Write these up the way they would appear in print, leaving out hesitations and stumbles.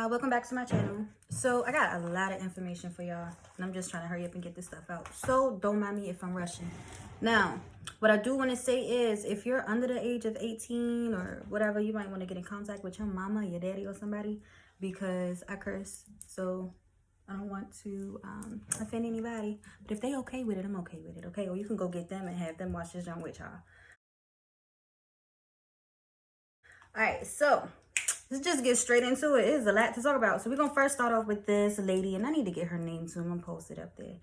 y'all, welcome back to my channel. So I got a lot of information for y'all and I'm just trying to hurry up and get this stuff out, so don't mind me if I'm rushing. Now what I do want to say is, if you're under the age of 18 or whatever, you might want to get in contact with your mama, your daddy, or somebody, because I curse, so I don't want to offend anybody. But if they okay with it, I'm okay with it, okay? Or you can go get them and have them watch this junk with y'all. All right, so let's just get straight into it. It is a lot to talk about. So we're gonna first start off with this lady, and I need to get her name too. I'm gonna post it up there.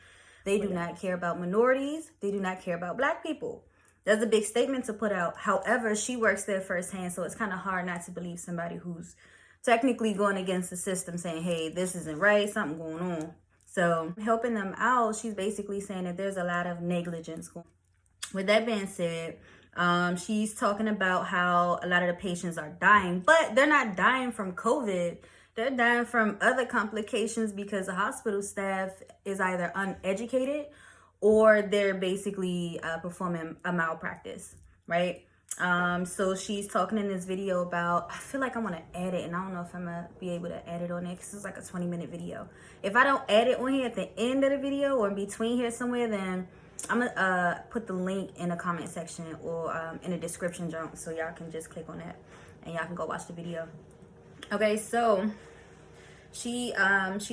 They do not care about minorities. They do not care about black people. That's a big statement to put out. However, she works there firsthand, so it's kind of hard not to believe somebody who's technically going against the system, saying, hey, this isn't right, something going on. So helping them out, she's basically saying that there's a lot of negligence going on. With that being said, she's talking about how a lot of the patients are dying, but they're not dying from COVID. They're dying from other complications because the hospital staff is either uneducated or they're basically performing a malpractice, right? So she's talking in this video about, I feel like I want to add it, and I don't know if I'm gonna be able to add it on there because it's like a 20-minute video. If I don't add it on here at the end of the video or in between here somewhere, then I'm gonna put the link in the comment section or in the description junk, so y'all can just click on that and y'all can go watch the video. Okay, so she's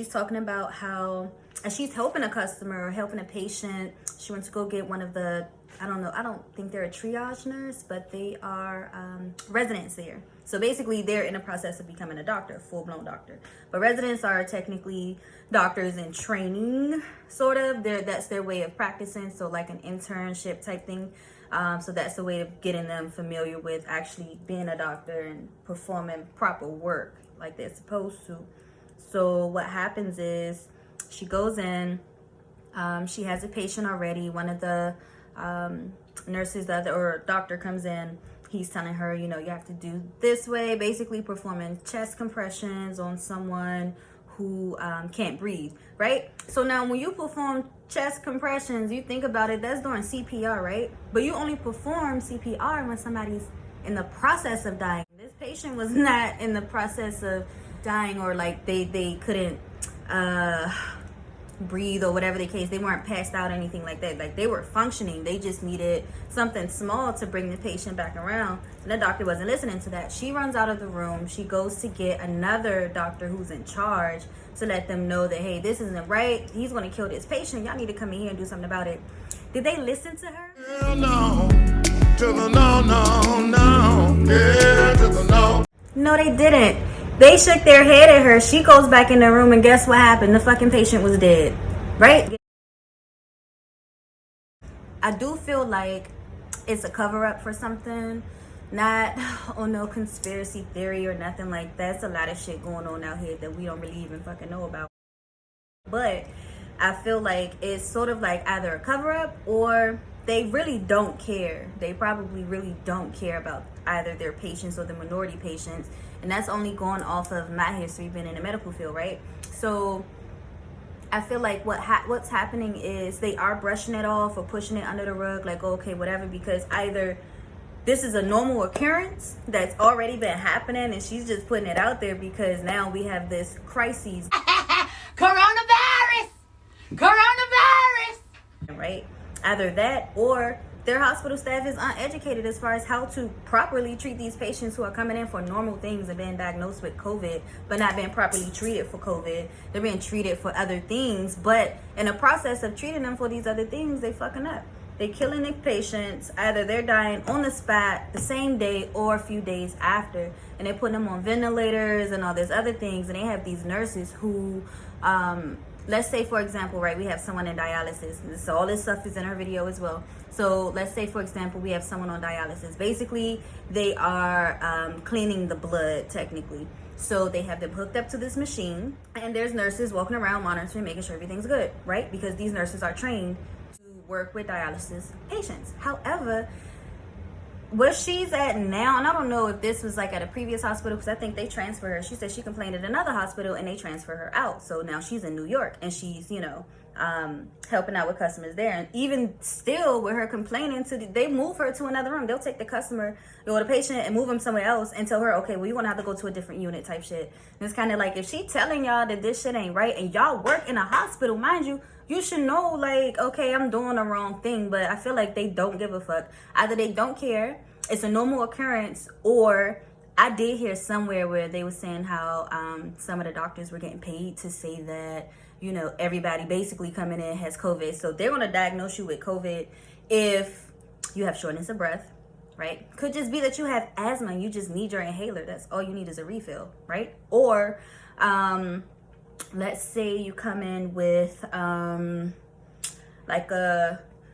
talking about how she's helping a customer, helping a patient. She went to go get one of the, I don't think they're a triage nurse, but they are residents there. So basically they're in the process of becoming a doctor, full-blown doctor. But residents are technically doctors in training, sort of. That's their way of practicing, so like an internship type thing. So that's the way of getting them familiar with actually being a doctor and performing proper work like they're supposed to. So what happens is she goes in, she has a patient already. One of the nurses, or doctor comes in. He's telling her, you know, you have to do this way, basically performing chest compressions on someone who can't breathe, right? So now when you perform chest compressions, you think about it, that's doing CPR, right? But you only perform CPR when somebody's in the process of dying. This patient was not in the process of dying, or like they couldn't breathe or whatever the case. They weren't passed out or anything like that. Like, they were functioning. They just needed something small to bring the patient back around, and the doctor wasn't listening to that. She runs out of the room. She goes to get another doctor who's in charge to let them know that, hey, this isn't right. He's going to kill this patient. Y'all need to come in here and do something about it. Did they listen to her? No, to the no, no, no. Yeah, to the no. No, they didn't. They shook their head at her. She goes back in the room, and guess what happened? The fucking patient was dead, right? I do feel like it's a cover-up for something, not on no conspiracy theory or nothing like that. It's a lot of shit going on out here that we don't really even fucking know about. But I feel like it's sort of like either a cover-up or they really don't care. They probably really don't care about either their patients or the minority patients. And that's only going off of my history being in the medical field, right? So I feel like what's happening is they are brushing it off or pushing it under the rug, like, okay, whatever, because either this is a normal occurrence that's already been happening and she's just putting it out there because now we have this crisis. Coronavirus! Right? Either that, or their hospital staff is uneducated as far as how to properly treat these patients who are coming in for normal things and being diagnosed with COVID, but not being properly treated for COVID. They're being treated for other things, but in the process of treating them for these other things, they fucking up. They're killing the patients. Either they're dying on the spot the same day or a few days after, and they're putting them on ventilators and all these other things. And they have these nurses who let's say, for example, right, we have someone in dialysis. So all this stuff is in her video as well. So let's say, for example, we have someone on dialysis. Basically, they are cleaning the blood, technically. So they have them hooked up to this machine, and there's nurses walking around monitoring, making sure everything's good, right? Because these nurses are trained to work with dialysis patients. However, where she's at now, and I don't know if this was like at a previous hospital, because I think they transfer her. She said she complained at another hospital and they transfer her out. So now she's in New York, and she's, you know, helping out with customers there. And even still with her complaining, they move her to another room. They'll take the customer or the patient and move them somewhere else and tell her, okay, well, you're gonna have to go to a different unit type shit. And it's kind of like, if she telling y'all that this shit ain't right and y'all work in a hospital, mind you, you should know, like, okay, I'm doing the wrong thing. But I feel like they don't give a fuck. Either they don't care, it's a normal occurrence, or I did hear somewhere where they were saying how some of the doctors were getting paid to say that, you know, everybody basically coming in has COVID. So they're going to diagnose you with COVID if you have shortness of breath, right? Could just be that you have asthma and you just need your inhaler. That's all you need is a refill, right? Or let's say you come in with like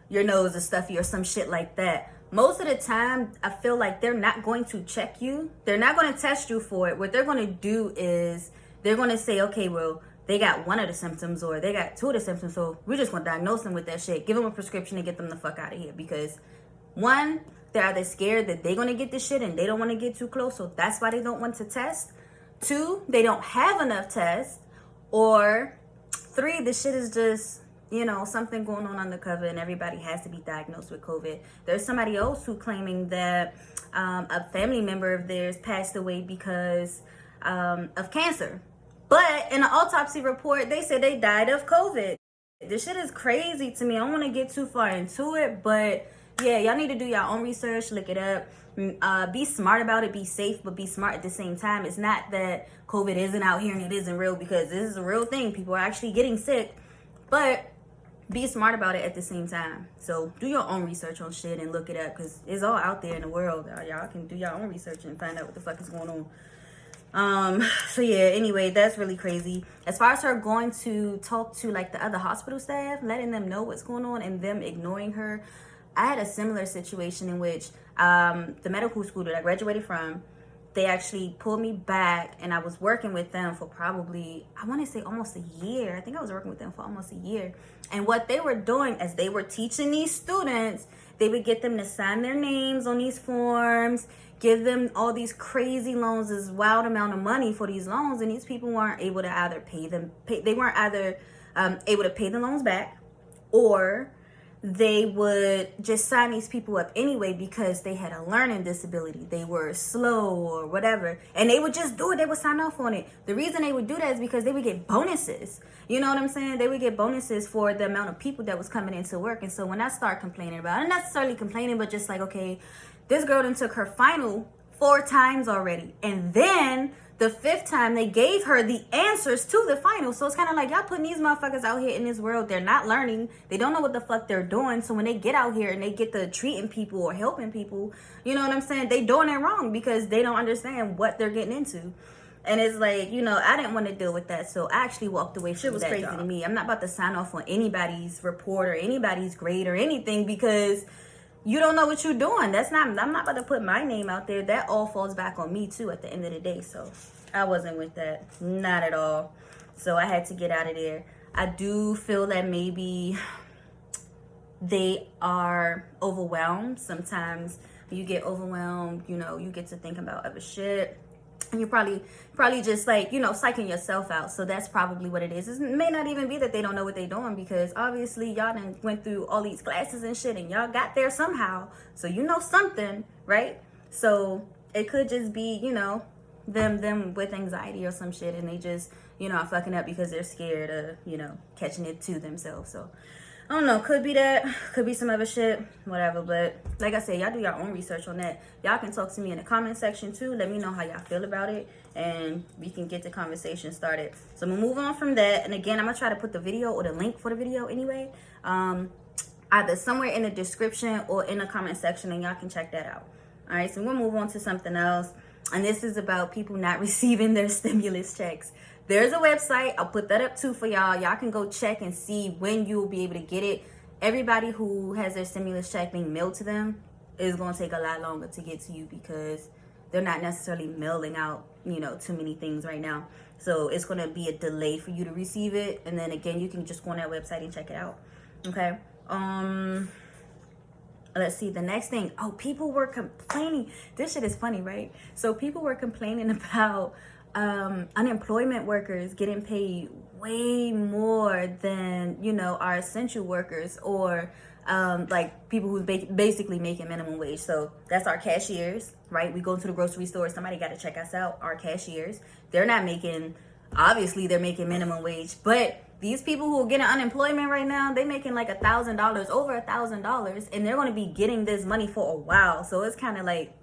your nose is stuffy or some shit like that. Most of the time, I feel like they're not going to check you. They're not going to test you for it. What they're going to do is they're going to say, okay, well, they got one of the symptoms or they got two of the symptoms, so we're just going to diagnose them with that shit. Give them a prescription and get them the fuck out of here. Because, one, they're either scared that they're going to get this shit and they don't want to get too close, so that's why they don't want to test. Two, they don't have enough tests. Or three, the shit is just, you know, something going on undercover and everybody has to be diagnosed with COVID. There's somebody else who claiming that a family member of theirs passed away because of cancer. But in an autopsy report, they said they died of COVID. This shit is crazy to me. I don't want to get too far into it, but yeah, y'all need to do your own research, look it up. Be smart about it, be safe, but be smart at the same time. It's not that COVID isn't out here and it isn't real, because this is a real thing. People are actually getting sick, but be smart about it at the same time. So do your own research on shit and look it up, because it's all out there in the world. Y'all can do your own research and find out what the fuck is going on. So yeah, anyway, that's really crazy. As far as her going to talk to like the other hospital staff, letting them know what's going on and them ignoring her, I had a similar situation in which the medical school that I graduated from, they actually pulled me back, and I was working with them for probably, I want to say almost a year. I think I was working with them for almost a year. And what they were doing as they were teaching these students, they would get them to sign their names on these forms, give them all these crazy loans, this wild amount of money for these loans, and these people weren't able to either they weren't either able to pay the loans back, or they would just sign these people up anyway because they had a learning disability. They were slow or whatever. And they would just do it. They would sign off on it. The reason they would do that is because they would get bonuses. You know what I'm saying? They would get bonuses for the amount of people that was coming into work. And so when I start complaining about it, not necessarily complaining, but just like, okay, this girl done took her final 4 times already. And then the 5th time they gave her the answers to the final. So it's kind of like, y'all putting these motherfuckers out here in this world. They're not learning. They don't know what the fuck they're doing. So when they get out here and they get to treating people or helping people, you know what I'm saying? They doing it wrong because they don't understand what they're getting into. And it's like, you know, I didn't want to deal with that. So I actually walked away from that. Shit was crazy to me. I'm not about to sign off on anybody's report or anybody's grade or anything because you don't know what you're doing. I'm not about to put my name out there. That all falls back on me too at the end of the day. So I wasn't with that. Not at all. So I had to get out of there. I do feel that maybe they are overwhelmed. Sometimes when you get overwhelmed, you know, you get to think about other shit. And you probably just like, you know, psyching yourself out. So that's probably what it is. It may not even be that they don't know what they're doing, because obviously y'all done went through all these classes and shit and y'all got there somehow. So you know something, right? So it could just be, you know, them with anxiety or some shit, and they just, you know, are fucking up because they're scared of, you know, catching it to themselves. So I don't know, could be that, could be some other shit, whatever. But like I said, y'all do your own research on that. Y'all can talk to me in the comment section too. Let me know how y'all feel about it, and we can get the conversation started. So I'm gonna move on from that. And again, I'm gonna try to put the video or the link for the video anyway, either somewhere in the description or in the comment section, and y'all can check that out. All right, so we're gonna move on to something else. And this is about people not receiving their stimulus checks. There's a website. I'll put that up too for y'all. Y'all can go check and see when you'll be able to get it. Everybody who has their stimulus check being mailed to them is going to take a lot longer to get to you, because they're not necessarily mailing out, you know, too many things right now. So it's going to be a delay for you to receive it. And then again, you can just go on that website and check it out. Okay. Let's see, the next thing. Oh, people were complaining. This shit is funny, right? So people were complaining about unemployment workers getting paid way more than, you know, our essential workers or like people who's basically making minimum wage. So that's our cashiers, right? We go to the grocery store, somebody got to check us out. Our cashiers, they're not making, obviously they're making minimum wage, but these people who are getting unemployment right now, they making like $1,000, over $1,000, and they're going to be getting this money for a while. So it's kind of like,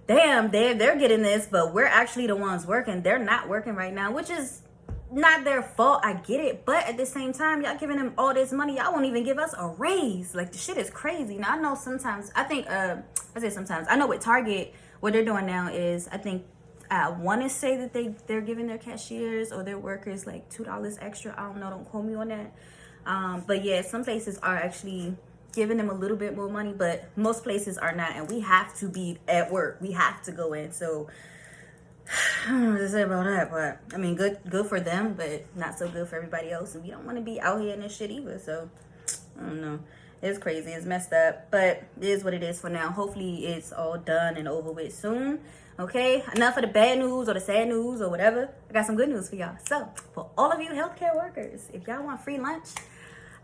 damn, they're getting this, but we're actually the ones working. They're not working right now, which is not their fault. I get it, but at the same time, y'all giving them all this money, y'all won't even give us a raise. Like, the shit is crazy. Now I know sometimes, I think I say sometimes, I know with Target, what they're doing now is, I think I want to say that they're giving their cashiers or their workers like $2 extra. I don't know, don't quote me on that. But yeah, some places are actually giving them a little bit more money, but most places are not, and we have to be at work. We have to go in. So I don't know what to say about that, but I mean, good for them, but not so good for everybody else. And we don't want to be out here in this shit either. So I don't know. It's crazy. It's messed up, but it is what it is for now. Hopefully it's all done and over with soon. Okay, enough of the bad news or the sad news or whatever. I got some good news for y'all. So for all of you healthcare workers, if y'all want free lunch,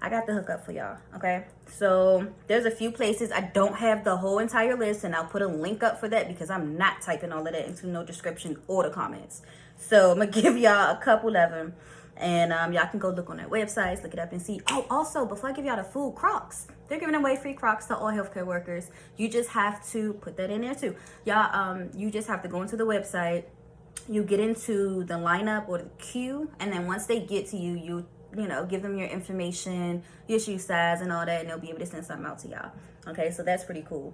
I got the hookup for y'all. Okay, so there's a few places. I don't have the whole entire list, and I'll put a link up for that because I'm not typing all of that into no description or the comments. So I'm gonna give y'all a couple of them, and y'all can go look on their websites, look it up and see. Oh, also, before I give y'all the food, Crocs. They're giving away free Crocs to all healthcare workers. You just have to put that in there too. Y'all, you just have to go into the website. You get into the lineup or the queue, and then once they get to you, you know, give them your information, your shoe size and all that, and they'll be able to send something out to y'all. Okay, so that's pretty cool.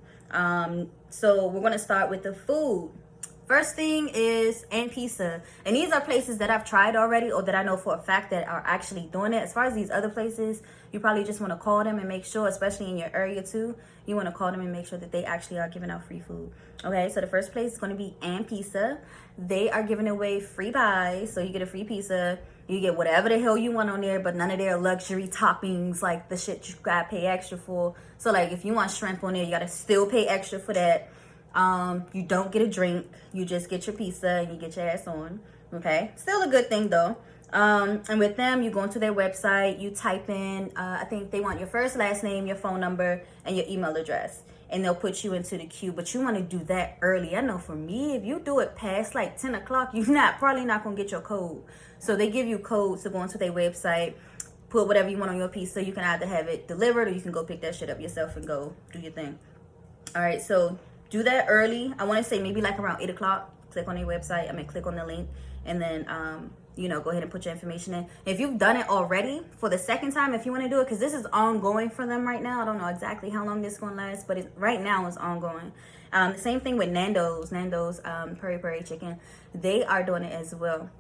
So we're gonna start with the food. First thing is Pizza, and these are places that I've tried already or that I know for a fact that are actually doing it. As far as these other places, you probably just want to call them and make sure, especially in your area too, you want to call them and make sure that they actually are giving out free food. Okay, so the first place is going to be Pizza. They are giving away free buys, so you get a free pizza. You get whatever the hell you want on there, but none of their luxury toppings, like the shit you gotta pay extra for. So like if you want shrimp on there, you gotta still pay extra for that. You don't get a drink. You just get your pizza and you get your ass on. Okay, still a good thing though. And with them, you go into their website, you type in, I think they want your first, last name, your phone number, and your email address. And they'll put you into the queue, but you want to do that early. I know for me, if you do it past like 10 o'clock, you're probably not going to get your code. So they give you codes to go into their website, put whatever you want on your pizza. You can either have it delivered or you can go pick that shit up yourself and go do your thing. All right, so do that early. I want to say maybe like around 8 o'clock. Click on their website. Click on the link, and then you know, go ahead and put your information in. If you've done it already for the second time, if you want to do it, because this is ongoing for them right now. I don't know exactly how long this is going to last, but right now it's ongoing. The same thing with Nandos, peri peri chicken. They are doing it as well.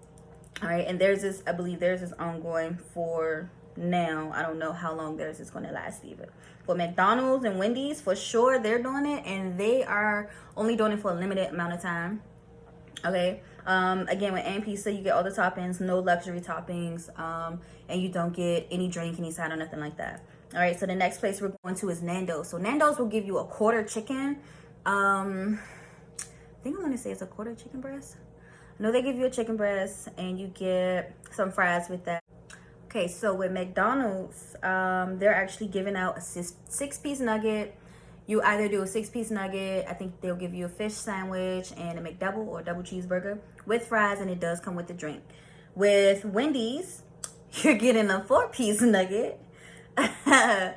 All right, and I believe theirs is ongoing for now. I don't know how long theirs is going to last either. For McDonald's and Wendy's, for sure, they're doing it, and they are only doing it for a limited amount of time. Okay. Again, with Pizza, you get all the toppings, no luxury toppings, and you don't get any drink, any side, or nothing like that. All right, so the next place we're going to is Nandos. So Nandos will give you a quarter chicken. I think I'm going to say it's a quarter chicken breast. I know they give you a chicken breast, and you get some fries with that. Okay, so with McDonald's, they're actually giving out a six-piece nugget. You either do a 6-piece nugget, I think they'll give you a fish sandwich and a McDouble or double cheeseburger with fries, and it does come with the drink. With Wendy's, you're getting a 4-piece nugget. I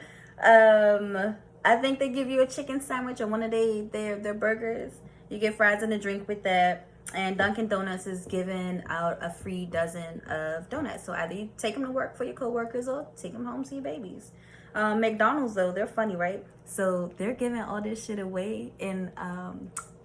think they give you a chicken sandwich or one of their burgers. You get fries and a drink with that. And Dunkin' Donuts is giving out a free dozen of donuts. So either you take them to work for your coworkers or take them home to your babies. McDonald's though, they're funny, right? So they're giving all this shit away in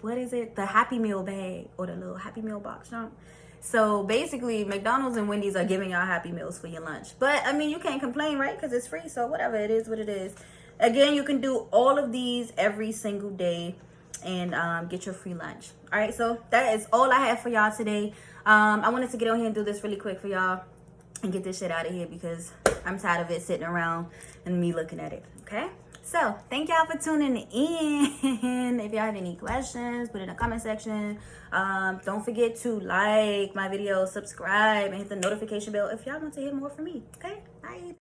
what is it, the Happy Meal bag or the little Happy Meal box junk. So basically McDonald's and Wendy's are giving y'all Happy Meals for your lunch, but I mean, you can't complain, right? Because it's free. So whatever, it is what it is. Again, you can do all of these every single day and get your free lunch. All right, so that is all I have for y'all today. I wanted to get on here and do this really quick for y'all and get this shit out of here because I'm tired of it sitting around and me looking at it. Okay, So thank y'all for tuning in. If y'all have any questions, put it in the comment section. Don't forget to like my video, subscribe, and hit the notification bell if y'all want to hear more from me. Okay, bye.